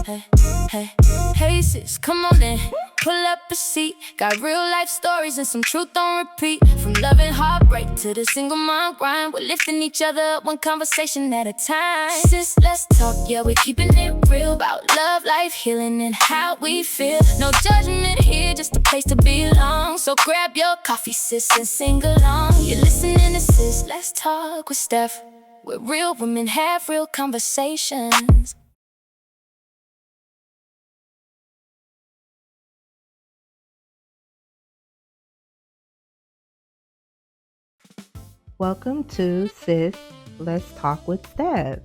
Hey, hey, hey sis, come on in. Pull up a seat. Got real life stories and some truth on repeat. From love and heartbreak to the single mom grind, we're lifting each other up one conversation at a time. Sis, let's talk, yeah, we're keeping it real. About love, life, healing, and how we feel. No judgment here, just a place to belong. So grab your coffee, sis, and sing along. You're listening to Sis, Let's Talk with Steph, where real women have real conversations. Welcome to Sis, Let's Talk with Steph.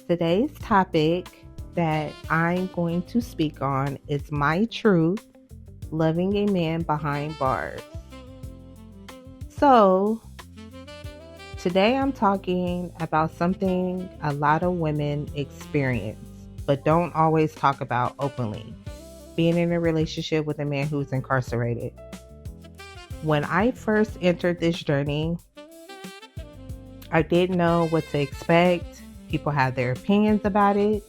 Today's topic that I'm going to speak on is my truth, loving a man behind bars. So, today I'm talking about something a lot of women experience, but don't always talk about openly. Being in a relationship with a man who's incarcerated. When I first entered this journey, I didn't know what to expect. People have their opinions about it.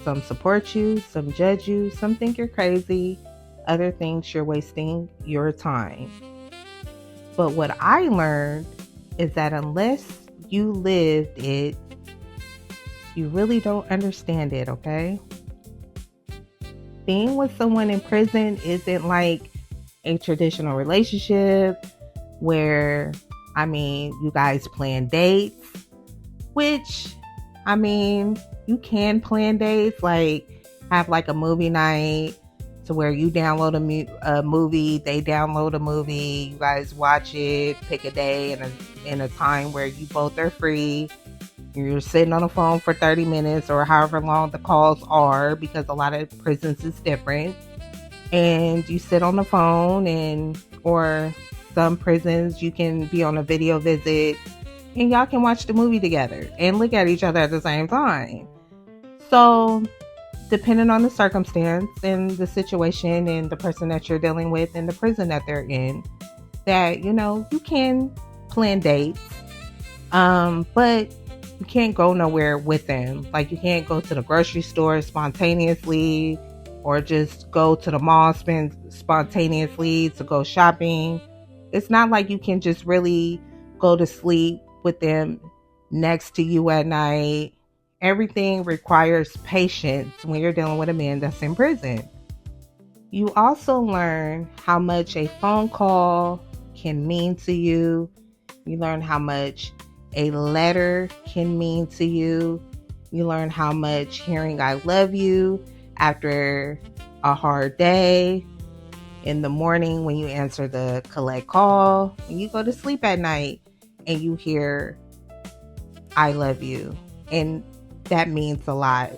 Some support you, some judge you, some think you're crazy, other things you're wasting your time. But what I learned is that unless you lived it, you really don't understand it, okay? Being with someone in prison isn't like a traditional relationship where you guys plan dates, which, you can plan dates, like have like a movie night to where you download a movie, they download a movie, you guys watch it, pick a day and a time where you both are free. You're sitting on the phone for 30 minutes or however long the calls are, because a lot of prisons is different. And you sit on the phone or some prisons, you can be on a video visit and y'all can watch the movie together and look at each other at the same time. So, depending on the circumstance and the situation and the person that you're dealing with and the prison that they're in, that, you can plan dates, but you can't go nowhere with them. Like, you can't go to the grocery store spontaneously or just go to the mall spontaneously to go shopping. It's not like you can just really go to sleep with them next to you at night. Everything requires patience when you're dealing with a man that's in prison. You also learn how much a phone call can mean to you. You learn how much a letter can mean to you. You learn how much hearing I love you after a hard day, in the morning when you answer the collect call, when you go to sleep at night and you hear I love you. And that means a lot,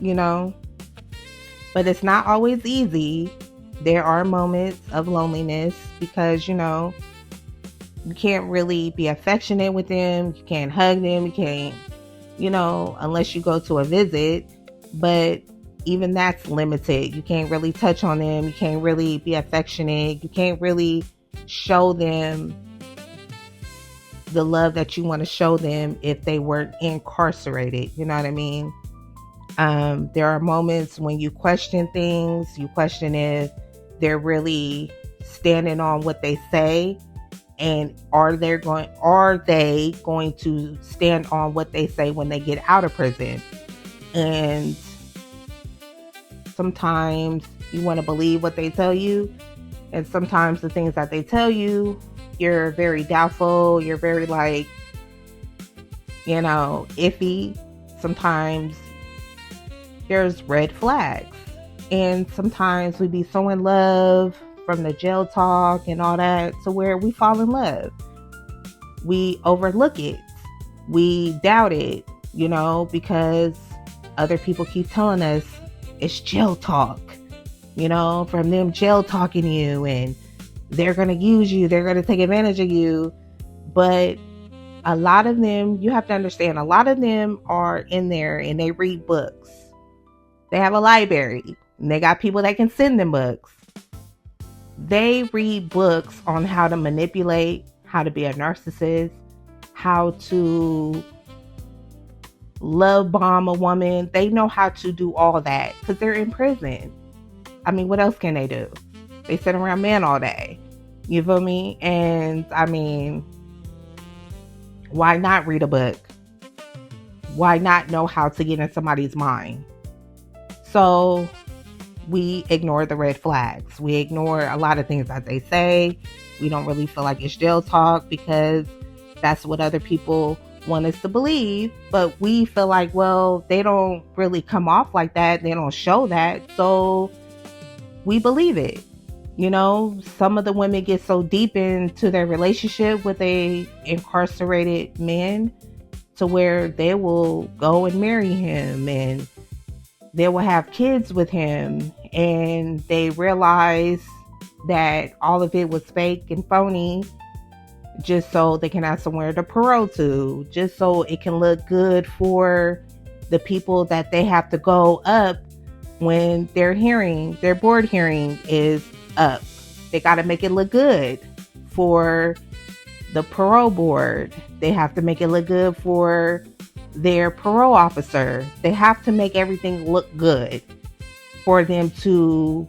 But it's not always easy. There are moments of loneliness because, you can't really be affectionate with them. You can't hug them. You can't, unless you go to a visit. But even that's limited. You can't really touch on them. You can't really be affectionate. You can't really show them the love that you want to show them if they weren't incarcerated. You know what I mean? There are moments when you question things. You question if they're really standing on what they say, and are they going to stand on what they say when they get out of prison? And sometimes you want to believe what they tell you, and sometimes the things that they tell you, you're very doubtful, you're very iffy. Sometimes there's red flags, and sometimes we be so in love from the jail talk and all that to where we fall in love. We overlook it, we doubt it, because other people keep telling us it's jail talk, from them jail talking you, and they're going to use you, they're going to take advantage of you. But a lot of them, you have to understand, a lot of them are in there and they read books. They have a library and they got people that can send them books. They read books on how to manipulate, how to be a narcissist, how to love bomb a woman. They know how to do all that because they're in prison. I mean, what else can they do? They sit around men all day. You feel me? And I mean, why not read a book? Why not know how to get in somebody's mind? So we ignore the red flags. We ignore a lot of things that they say. We don't really feel like it's jail talk because that's what other people want us to believe. But we feel like, well, they don't really come off like that. They don't show that. So we believe it. You know, some of the women get so deep into their relationship with a incarcerated man to where they will go and marry him and they will have kids with him, and they realize that all of it was fake and phony just so they can have somewhere to parole to, just so it can look good for the people that they have to go up when their board hearing is up. They got to make it look good for the parole board. They have to make it look good for their parole officer. They have to make everything look good for them to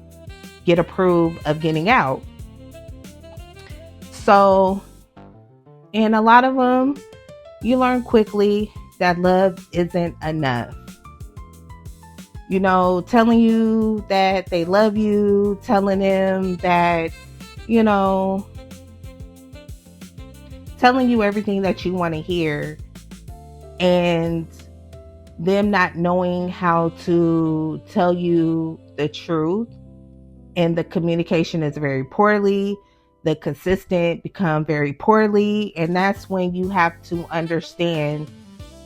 get approved of getting out. So, and a lot of them, you learn quickly that love isn't enough. You know, telling you that they love you, telling them that, you know, telling you everything that you want to hear, and them not knowing how to tell you the truth, and the communication is very poorly, the consistent become very poorly, and that's when you have to understand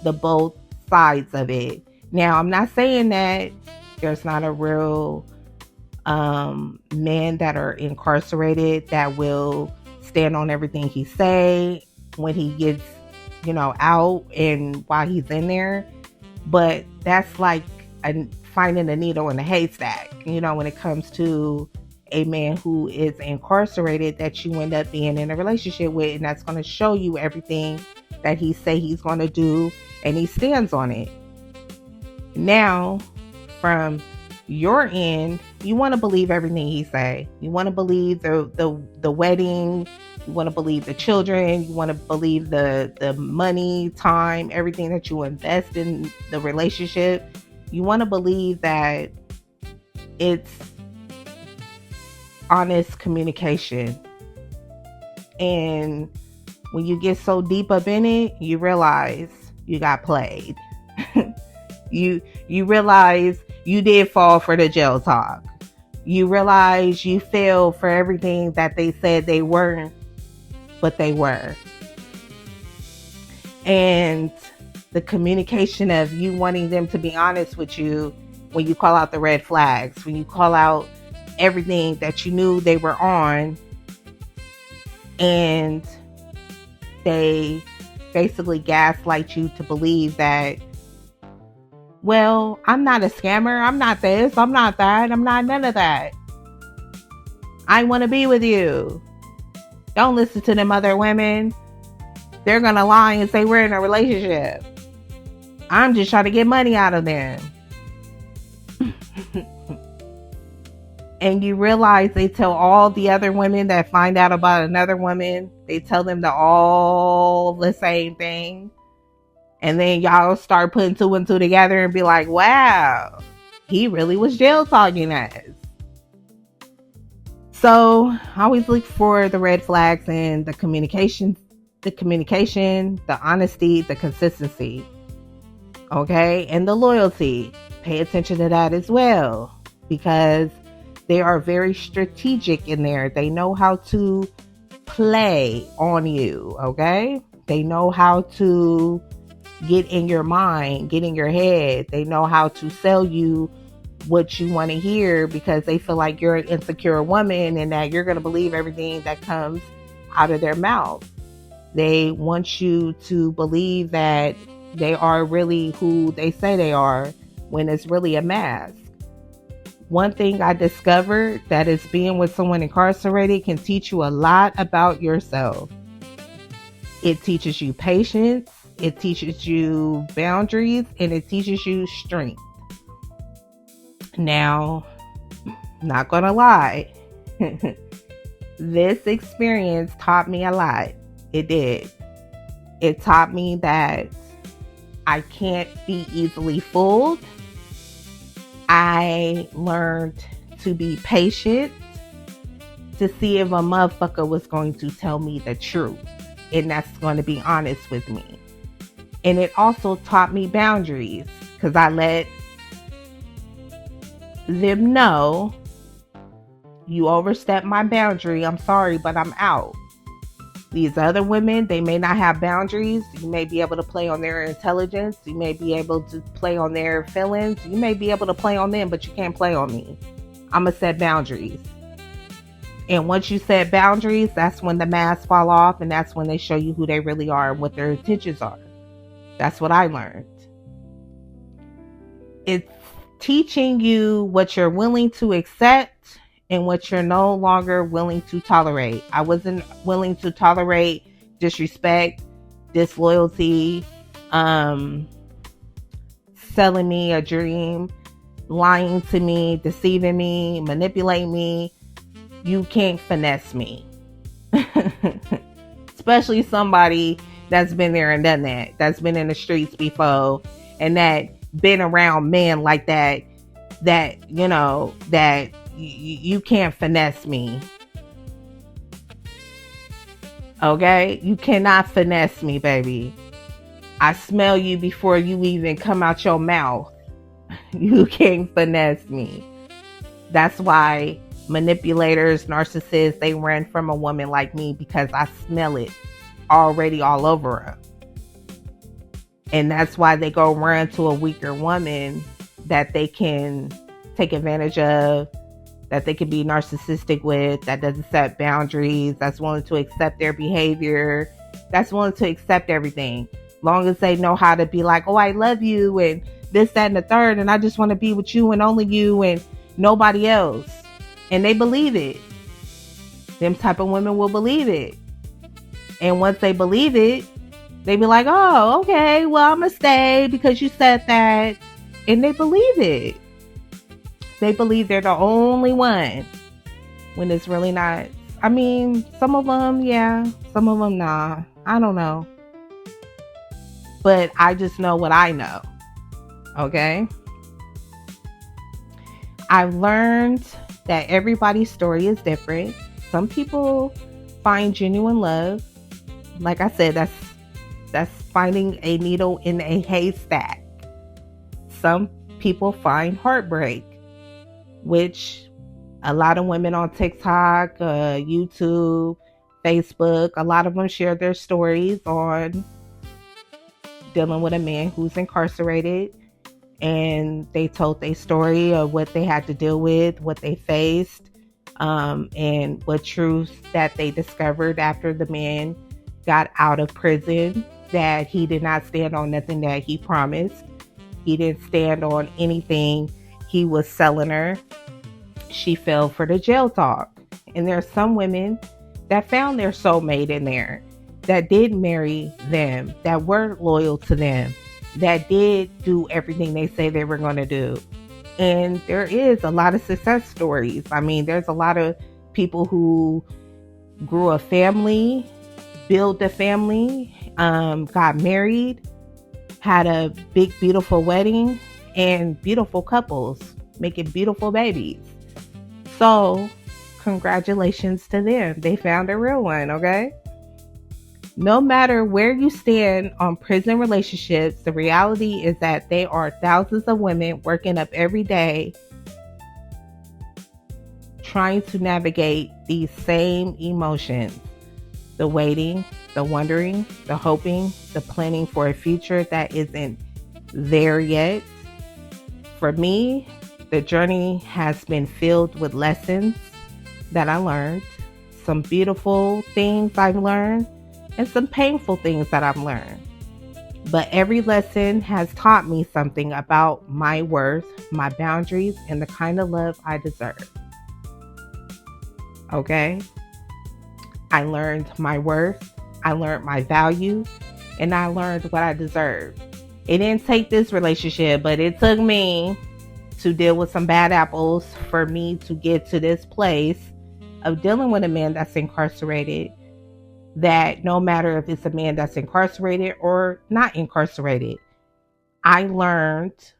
the both sides of it. Now, I'm not saying that there's not a real men that are incarcerated that will stand on everything he say when he gets, you know, out and while he's in there. But that's like finding a needle in a haystack, you know, when it comes to a man who is incarcerated that you end up being in a relationship with, and that's going to show you everything that he say he's going to do, and he stands on it. Now, from your end, you want to believe everything he say. You want to believe the wedding. You want to believe the children. You want to believe the money, time, everything that you invest in the relationship. You want to believe that it's honest communication. And when you get so deep up in it, you realize you got played. You realize you did fall for the jail talk. You realize you fell for everything that they said they weren't, but they were. And the communication of you wanting them to be honest with you when you call out the red flags, when you call out everything that you knew they were on, and they basically gaslight you to believe that, well, I'm not a scammer. I'm not this. I'm not that. I'm not none of that. I want to be with you. Don't listen to them other women. They're going to lie and say we're in a relationship. I'm just trying to get money out of them. And you realize they tell all the other women that find out about another woman, they tell them all the same thing. And then y'all start putting two and two together and be like, wow, he really was jail talking us. So always look for the red flags and the communication, the honesty, the consistency. Okay. And the loyalty. Pay attention to that as well, because they are very strategic in there. They know how to play on you. Okay. They know how to get in your mind, get in your head. They know how to sell you what you want to hear because they feel like you're an insecure woman and that you're going to believe everything that comes out of their mouth. They want you to believe that they are really who they say they are when it's really a mask. One thing I discovered that is being with someone incarcerated can teach you a lot about yourself. It teaches you patience. it teaches you boundaries, and it teaches you strength. Now, not gonna lie, this experience taught me a lot. It did. It taught me that I can't be easily fooled. I learned to be patient to see if a motherfucker was going to tell me the truth, and that's going to be honest with me. And it also taught me boundaries, because I let them know, you overstep my boundary, I'm sorry, but I'm out. These other women, they may not have boundaries. You may be able to play on their intelligence. You may be able to play on their feelings. You may be able to play on them, but you can't play on me. I'm going to set boundaries. And once you set boundaries, that's when the masks fall off, and that's when they show you who they really are and what their intentions are. That's what I learned. It's teaching you what you're willing to accept and what you're no longer willing to tolerate. I wasn't willing to tolerate disrespect, disloyalty, selling me a dream, lying to me, deceiving me, manipulating me. You can't finesse me. Especially somebody that's been there and done that, that's been in the streets before, and that been around men like that, that you can't finesse me. Okay? You cannot finesse me, baby. I smell you before you even come out your mouth. You can't finesse me. That's why manipulators, narcissists, they run from a woman like me, because I smell it already all over her. And that's why they go run to a weaker woman that they can take advantage of, that they can be narcissistic with, that doesn't set boundaries, that's willing to accept their behavior, that's willing to accept everything. Long as they know how to be like, oh, I love you, and this, that, and the third, and I just want to be with you and only you and nobody else. And they believe it. Them type of women will believe it. And once they believe it, they be like, oh, okay, well, I'm going to stay because you said that. And they believe it. They believe they're the only one, when it's really not. I mean, some of them, yeah. Some of them, nah. I don't know. But I just know what I know. Okay? I've learned that everybody's story is different. Some people find genuine love. Like I said, that's finding a needle in a haystack. Some people find heartbreak, which a lot of women on TikTok, YouTube, Facebook, a lot of them share their stories on dealing with a man who's incarcerated. And they told their story of what they had to deal with, what they faced, and what truths that they discovered after the man got out of prison, that he did not stand on nothing that he promised. He didn't stand on anything he was selling her. She fell for the jail talk. And there are some women that found their soulmate in there, that did marry them, that were loyal to them, that did do everything they say they were going to do. And there is a lot of success stories. I mean, there's a lot of people who grew a family, built a family, got married, had a big, beautiful wedding, and beautiful couples making beautiful babies. So, congratulations to them. They found a real one, okay? No matter where you stand on prison relationships, the reality is that there are thousands of women working up every day trying to navigate these same emotions. The waiting, the wondering, the hoping, the planning for a future that isn't there yet. For me, the journey has been filled with lessons that I learned, some beautiful things I've learned, and some painful things that I've learned. But every lesson has taught me something about my worth, my boundaries, and the kind of love I deserve. Okay? I learned my worth. I learned my value. and I learned what I deserved. It didn't take this relationship, but it took me to deal with some bad apples for me to get to this place of dealing with a man that's incarcerated. That no matter if it's a man that's incarcerated or not incarcerated, I learned